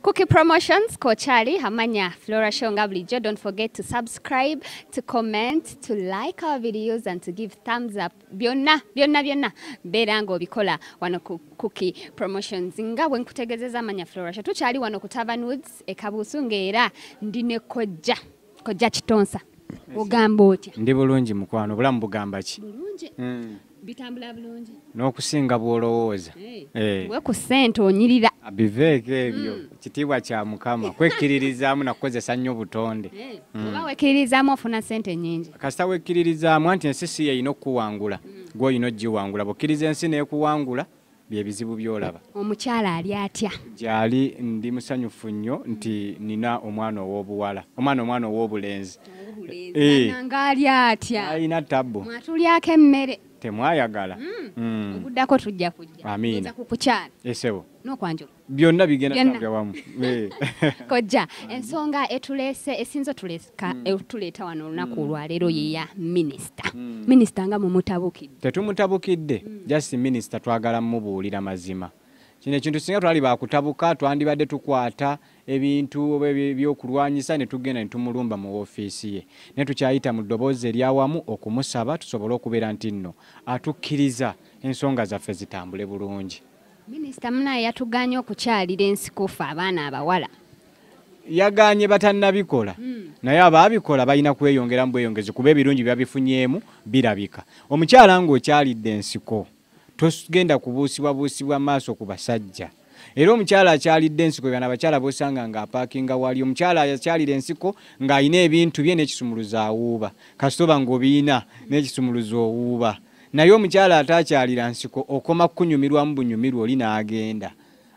Cookie Promotions, Kochali, Hamanya, Flora Shonga Blijo. Don't forget to subscribe, to comment, to like our videos, and to give thumbs up. Byonna. Berango bikola wano Cookie Promotions. Nga wenkutegezeza Hamanya Flora Shonga. Tuchali wano Kutavan Woods, Ekabusu ngera, ndine Kojja Kitonsa. Ogamba otya? Ndi bulungi mukwano, bulamu bugamba ki? Bulungi. Bitambula bulungi. N'okusinga bw'olowooza. We ku ssente onyirira. Biveeko ebyo. Kitiibwa kya Mukama. Kwekkiririzaamu na kukozesa nnyo butonde. Oba wekkiririzaamu ofuna ssente nnyingi. Kasita wekkiririzaamu anti ensi si yeyina okukuwangula. Gwe olina ogiwangula. Bw'okkiriza ensi n'ekuwangula, bye bizibu by'olaba. Omukyala ali atya? Gyali ndi musanyufu nnyo nti nina omwana ow'obuwala. Omwana ow'obulenzi. Nanga ali atya? Alina tabbu. Mwatulyako emmere. Temwayagala. Oguddako tujja kujja. Amiina. Kukukyala. Esebo. N'okwanjula. Byonna bigenda tambya wamu. Kojja, ensonga esinzo tuleeta wano olunaku olwaleero yeya minisita. Minisita nga mumutabukidde. Tetumutabukidde. Just minisita twagala mubuulira mazima. Kino ekintu singa twali bakutabuka twandibadde tukwata ebintu by'okulwanyisa ne tugenda ne tumulumba mu ofiisi ye. Ne tukyayita mu ddoboozi eryawamu okumusaba tusobole okubeera nti nno atukkiriza ensonga zaffe zitambule bulungi. Minisita munaye yatuganye okukyalira Ensiko ffe abaana abawala. Yaganye batannabikola. Naye abaabikola balina kweyongera mu bweyongezi kuba ebirungi byabifunyeemu birabika. Omukyala ng'okyalidde Ensiko togenda kubuusibwa maaso ku basajja. Era omukyala akyalidde Ensiko bana abakyala bosanga ng'apaakinga wali. Omukyala akyalira Ensiko ng'ayina ebintu bye n'ekisumuluzo awuuba. Kasitoba ng'obiina n'ekisumuluzo owuuba. Naye omukyala ataakyalira Nsiko okoma kunyumirwamu bunyumirwa oli n'agenda.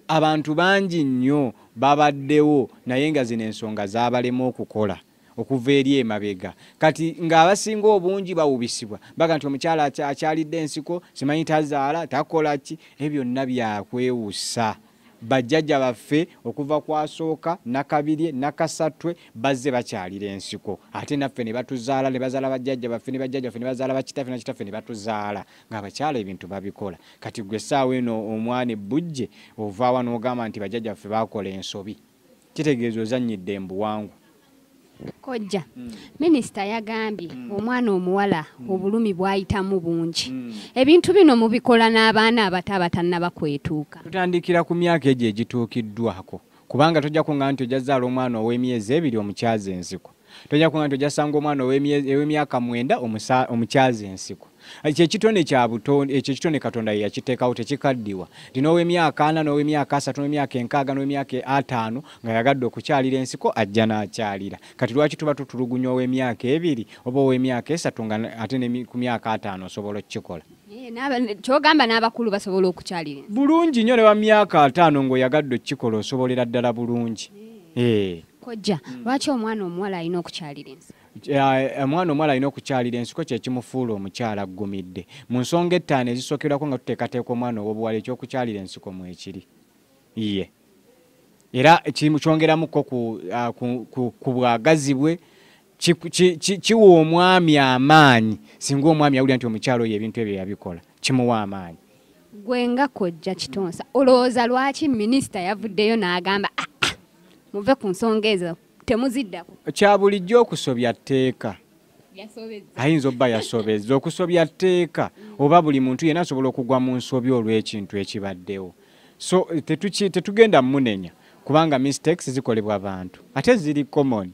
Abantu bangi nnyo babaddewo naye nga zino ensonga zaabalema okukola okuva eri emabega. Kati ng'abasinga obungi bawubisibwa baga nti omukyala akyalidde Ensiko simanyi tazaala takola ki. Ebyo byonna byakwewusa. Bajjajja baffe okuva kwasooka nakabiri nakasatwe bazze bakyalira Ensiko. Ate naffe ne batuzaala ne bazaala bajjajja baffe ne bajjajja baffe ne bazaala bakitaffe na kitaffe ne batuzaala ng'abakyala ebintu babikola. Kati gwe essaawa eno omwana ebbujje ovaawa n'ogamba nti bajjajja baffe baakola ensobi. Kitegeeza ozannyidde embuwangu. Kojja, minisita yagambye omwana omuwala obulumi bwayitamu bungi. Ebintu bino mubikola n'abaana abato abatannaba kwetuuka. Tutandikira ku myaka egyo egituukiddwako kubanga tojja kuŋŋamba nti ojja zzaala omwana ow'emyezi 2 omukyaza Ensiko. Tojja kuŋŋamba nti ojja sanga omwana ow'emyaka 9 omukyaza Ensiko. Ekyo ekitone kya butonde, ekyo ekitone Katonda ye yakiteekawo tekikaddiwa. Dino ow'emyaka 4 n'ow'emyaka 3 n'ow'emyaka 6 n'ow'emyaka 5 nga yagadde okukyalira Ensiko ajja n'akyalira. Kati lwaki tuba tutulugunya ow'emyaka 2 oba ow'emyaka 3 nga ate ne ku myaka 5 osobola okukikola? Kyogamba n'abakulu basobola okukyalira bulungi nnyo ne wa myaka 5 ng'oyagadde okukikola osobolera ddala bulungi. Kojja, lwaki omwana omuwala alina okukyalira Ensiko? Omwana omuwala alina okukyalira Ensiko kye kimufuula omukyala aggumidde. Mu nsonga 5 ezisookerwako nga tuteekateeka omwana ow'obuwala ekyokukyalira Ensiko mwekiri. Ye. Era kyongeramuko ku bwagazi bwe kiwa omwami amaanyi. Singa omwami awulira nti omukyala oyo ebintu ebyo yabikola kimuwa amaanyi. Gwe nga Kojja Kitonsa olowooza lwaki minisita yavuddeyo n'agamba muve ku nsonga ezo temuziddako? Kya bulijjo okusobya tteeka. Ayinza obba yasobezza okusobya tteeka oba buli muntu yenna asobola okugwa mu nsobi olw'ekintu ekibaddewo. So tetugenda munenya kubanga mistakes zikolebwa abantu ate ziri common.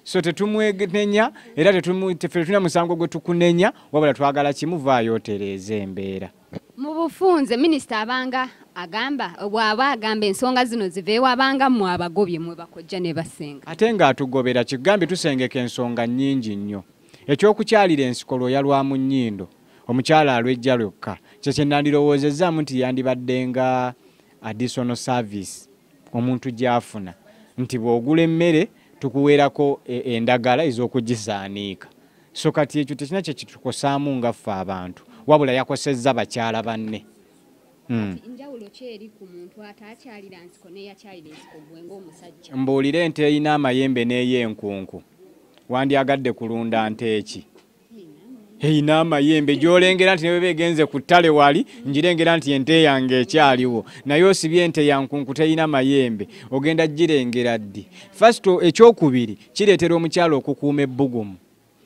So tetumwenenya era tetulina musango gwe tukunenya wabula twagala kimuvaayo otereeza embeera. Mu bufunze minisita abanga agamba bw'aba agamba ensonga zino ziveewo abanga mmwe abagobye mwe bakojja ne basenga. Ate ng'atugobera kigambye tusengeka ensonga nnyingi nnyo. Ekyokukyalira Ensiko lwoya lwa mu nnyindo omukyala alwejja lwokka kye kye nandirowoozezaamu nti yandibadde nga additional service omuntu gy'afuna nti bw'ogula emmere tukuweerako endagala ez'okugisaaniika. So kati ekyo tekina kye kitukosaamu nga ffe abantu wabula yakosezza bakyala banne. Njawulo ki eri ku muntu ataakyalira Nsiko n'eyakyalira Ensiko gwe ng'omusajja? Mbuulire ente erina amayembe n'ey'enkunku wandyagadde kulunda nte eki? eyina amayembe gyolengera nti ne begenze ku ttale wali njirengera nti ente yange ekyaliwo naye osibye ente yankunku teyina mayembe ogenda girengera ddi. First ekyokubiri kireetera omukyala okukuuma ebbugumu.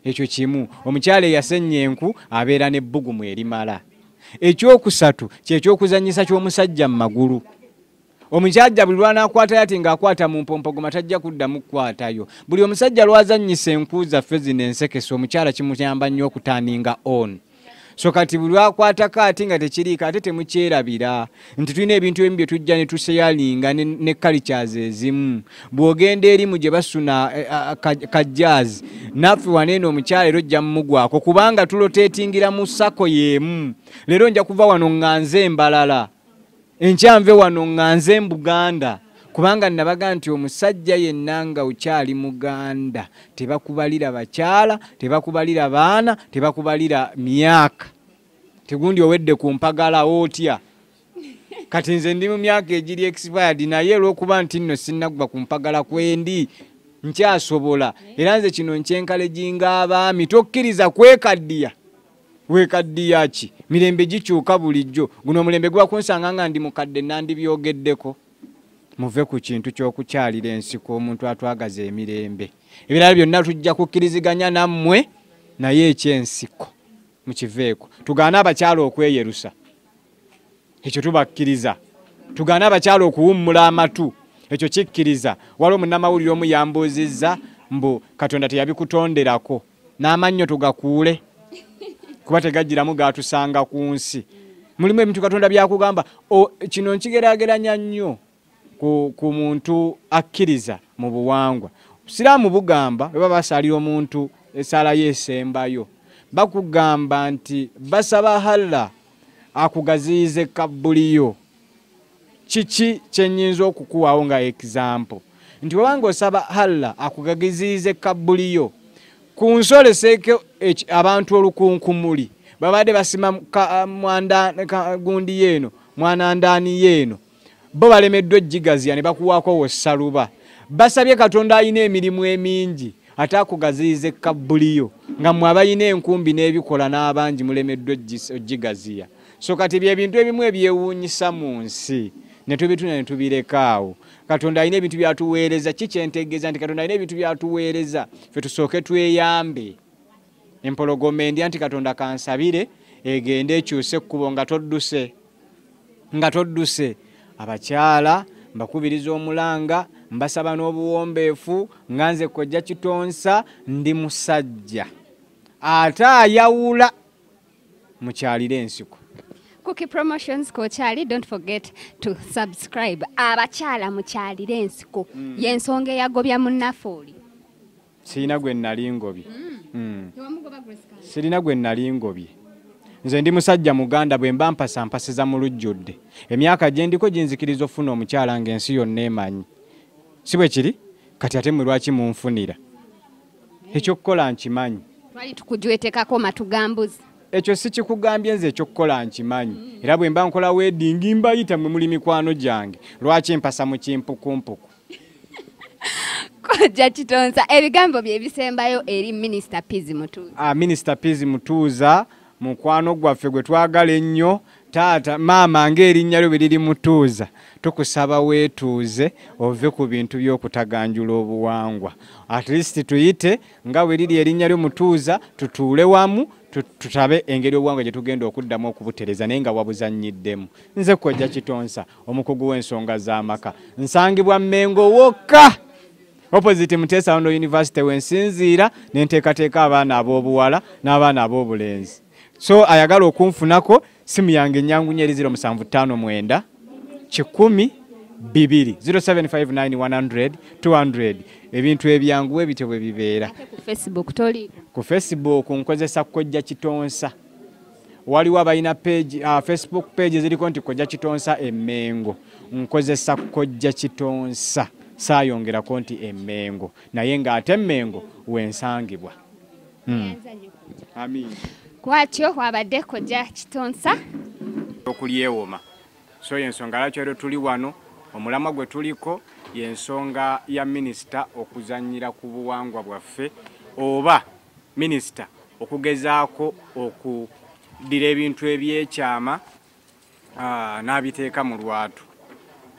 Ekyo kimu, omukyala eyasennya enku abeera n'ebbugumu erimala. Ekyokusatu kyekyokuzanyisa ky'omusajja mu magulu. Omukyajja buli lw'anaakwata yati ng'akwata mu mpompogoma tajja kuddamu kukwatayo. Buli omusajja lw'azannyisa enku zaffe zino ensekese omukyala kimuyamba nnyo okutaaninga on. So kati buli lw'akwatako ati nga tekiriiko ate temukyerabira nti tulina ebintu ebimu bye tujja ne tuseyalinga ne cultures ezimu. Bw'ogenda erimu gye basuna kajjaazi naffe waneeno omukyala leero ojja mumugwako kubanga tuloteetingira mu ssako y'emu. Leero nja kuva wano ŋŋanze embalala. Enkyanve wano ŋŋanze Buganda kubanga nabaga nti omusajja yenna nga ukyali Muganda tebakubalira bakyala, tebakubalira baana, tebakubalira myaka. Tegundi owedde ku mpagala otya. Kati nze ndi mu myaka egiri expired naye olw'okuba nti nno sinnakuba ku mpagala kwendi nkyasobola era nze kino nkyenkale jinga abaami tokkiriza kwekaddiya. Wekaddiya ki? Mirembe gikyuka bulijjo. Guno omulembe gwa kunsanga nga ndi mukadde nandibyogeddeko. Muve ku kintu ky'okukyalira ensiko omuntu atwagaza emirembe. Ebirala byonna tujja kukkiriziganya nammwe naye eky'ensiko mukiveeko. Tugaana abakyala okweyerusa. Ekyo tubakkiriza. Tugaana abakyala okuwummula amatu. Ekyo kikkiriza. Waliwo munnamawulire omu yambuuzizza mbu Katonda teyabikutonderako n'amannyo tugakuule kuba tegajjiramu gatusanga ku nsi. Mulimu ebintu Katonda byakugamba kino nkigeraageranya nnyo ku muntu akkiriza mu buwangwa. Siraamu bugamba bwe basalira omuntu esaala yesembayo bakugamba nti basaba Allah akugaziize kabbuliyo. Kiki kyennyinza okukuwawo nga example nti wabanga osaba Allah akugaziize kabbuliyo ku nsoleseeke abantu olukunkumuli babadde basima gundi yeeno mwanandaani yeeno bo balemeddwa ejjigaziya ne bakuwaako wossaluba. Basabye Katonda alina emirimu emingi ate akugaziize kabbuliyo nga mmwe abalina enkumbi n'ebikola n'abangi mulemeddwa ejjigaziya. So kati bye bintu ebimu ebyewuunyisa mu nsi ne tubituna ne tubirekaawo. Katonda alina ebintu byatuweereza. Kikyentegeeza nti Katonda alina ebintu byatuweereza ffe tusooke tweyambe. Empologoma endya nti Katonda kansabire egende ekyuse ekkubo nga todduse. Abakyala mbakubiriza omulanga mbasaba n'obuwombeefu nga nze Kojja Kitonsa ndi musajja ate ayawula mukyalire ensiko. Cookie promotions Kochali, don't forget to subscribe. Abakyala mukyalire ensiko y'ensonga eyagobya munnafooli. Sirina gwe nali ngobye. Sirina gwe nali ngobye. Nze ndi musajja Muganda bwe mba mpasampasiza mu lujjudde. Emyaka gye ndiko ginzikiriza ofuna omukyala ng'ensi yonna emanyi. Si bwe kiri? Kati ate mwe lwaki munfunira? Ekyokukola nkimanyi. Twali tukujwetekako matugambuzi. Ekyo si kikugambye nze ekyokukola nkimanyi. Era bwe mba nkola wedding mbayita mwe muli mikwano gyange. Lwaki mpasa mu kimpukumpuku? Kojja Kitonsa, ebigambo bye bisembayo eri Minister Pizi Mutuuza. Minister Pizi Mutuuza mukwano gwaffe gwe twagala ennyo taata maama ng'erinnya lyo bwe liri Mutuuza. Tukusaba weetuuze ove ku bintu by'okutaganjula obuwangwa. At least tuyite nga bwe liri erinnya lyo Mutuuza tutuule wamu tutabe engeri obuwangwa gye tugenda okuddamu okubutereza naye nga wabuzannyiddemu. Nze Kojja Kitonsa omukugu w'ensonga z'amaka nsangibwa Mmengo wokka opposite Mutesa Ondo University wensinziira ne nteekateeka abaana ab'obuwala n'abaana ab'obulenzi. So ayagala okunfunako simu yange ennyangunya eri 0759 102 0759 100 ebintu ebyangu ebityo bwe bibeera. Ku Facebook nkozesa Kojja Kitonsa. Waliwo abalina page Facebook page ziriko nti Kojja Kitonsa Emmengo. Nkozesa Kojja Kitonsa saayongerako nti Emmengo naye ng'ate Emmengo wensangibwa. Amin. Kwatyo wabadde Kojja Kitonsa okulyewoma. So yensonga lwaki leero tuli wano omulamwa gwe tuliko yensonga ya minisita okuzannyira ku buwangwa bwaffe oba minisita okugezaako okudira ebintu ebyekyama n'abiteeka mu lwatu.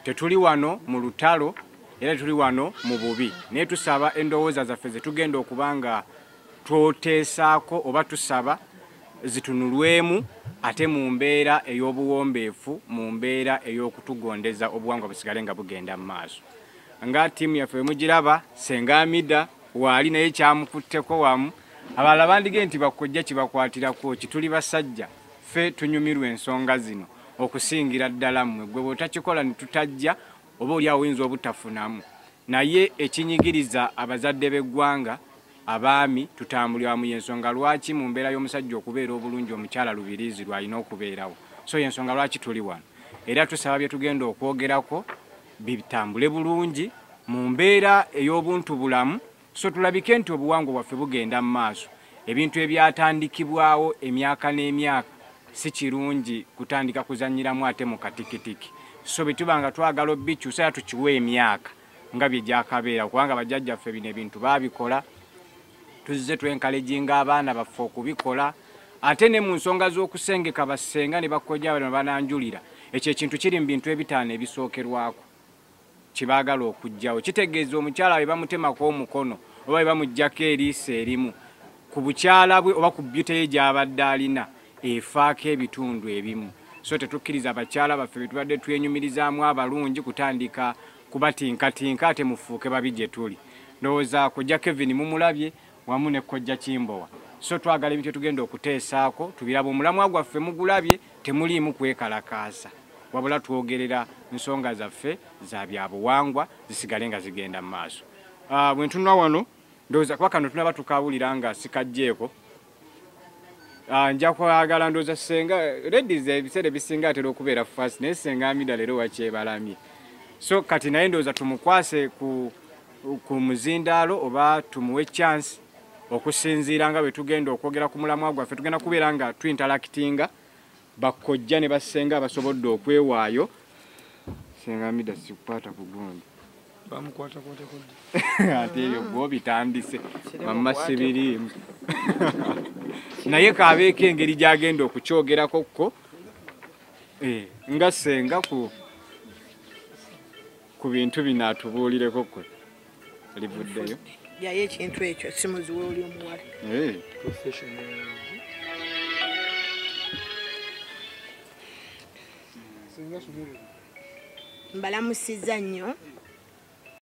Tetuli wano mu lutalo era tuli wano mu bubi, naye tusaba endowooza zaffe ze tugenda okuba nga twoteesaako oba tusaba zitunulwemu ate mu mbeera ey'obuwombeefu, mu mbeera ey'okutugondeza obuwangwa busigale nga bugenda mu maaso. Nga ttiimu yaffe mugiraba Senga Amida waali naye kyamukutteko wamu, abalala bandige nti bakojja kibakwatirako, kituli basajja ffe tunyumirwa ensonga zino okusingira ddala mmwe. Gwe bw'otakikola ne tutajja oba oli awinza obutafunamu, naye ekinyigiriza abazadde b'eggwanga abaami tutambulira mu yensonga lwaki mu mbeera y'omusajja okubeera obulungi omukyala lubiriizi lwalina okubeerawo. So yensonga lwaki tuli wano, era tusaba bye tugenda okwogerako bitambule bulungi mu mbeera ey'obuntu bulamu, so tulabike nti obuwangwa bwaffe bugenda mu maaso. Ebintu ebyatandikibwawo emyaka n'emyaka si kirungi kutandika kuzanyiramu ate mu katikitiki. So bituba nga twagala obikyusa era tukiwe emyaka nga bye gyakabeera, kubanga bajjajjaffe bino ebintu baabikola, tuzze twenkalejinga abaana baffe okubikola, ate ne mu nsonga z'okusengeka basenga ne bakojja bano bananjulira. Ekyo ekintu kiri mu bintu ebitaano ebisookerwako kibaagala okujjawo. Kitegeeza omukyala bwe bamutemako omukono oba bwe bamuggyako eriiso erimu ku bukyala bwe oba ku byute ye gy'abadde alina efaako ebitundu ebimu. So tetukkiriza abakyala baffe betubadde twenyumirizaamu abalungi kutandika kubatinkatinka ate mufuuke babi gye tuli. Ndowooza Kojja Kevin mumulabye wamu ne Kojja Kimbowa. So twagala ebintu tugenda okuteesaako tubiraba omulamwa gwaffe mugulabye, temuliimu kwekalakaasa, wabula twogerera nsonga zaffe za byabuwangwa zisigale nga zigenda mu maaso. Bwe ntunula wano ndowooza kuba kano tunaba tukawulira nga sikajjeeko, nja kwagala ndowooza Senga ladies ebiseera ebisinga atera okubeera fast, naye Senga Amida leero wakyebalamye. So kati naye ndowooza tumukwase ku muzindaalo oba tumuwe chance okusinziira nga bwe tugenda okwogera ku mulamwa gwaffe. Tugenda kubeera nga tuinteractinga bakojja ne basenga abasobodde okwewaayo. Senga Amida sikukwata ku gundi ate eyo gwe bitandise mamma sibiriimu naye kaabeeko engeri gy'agenda okukyogerako kko nga Senga ku bintu bino atubuulireko kwe livuddeyo yaye ekintu ekyo simuziwe oli omuwala mbalamusizza nnyo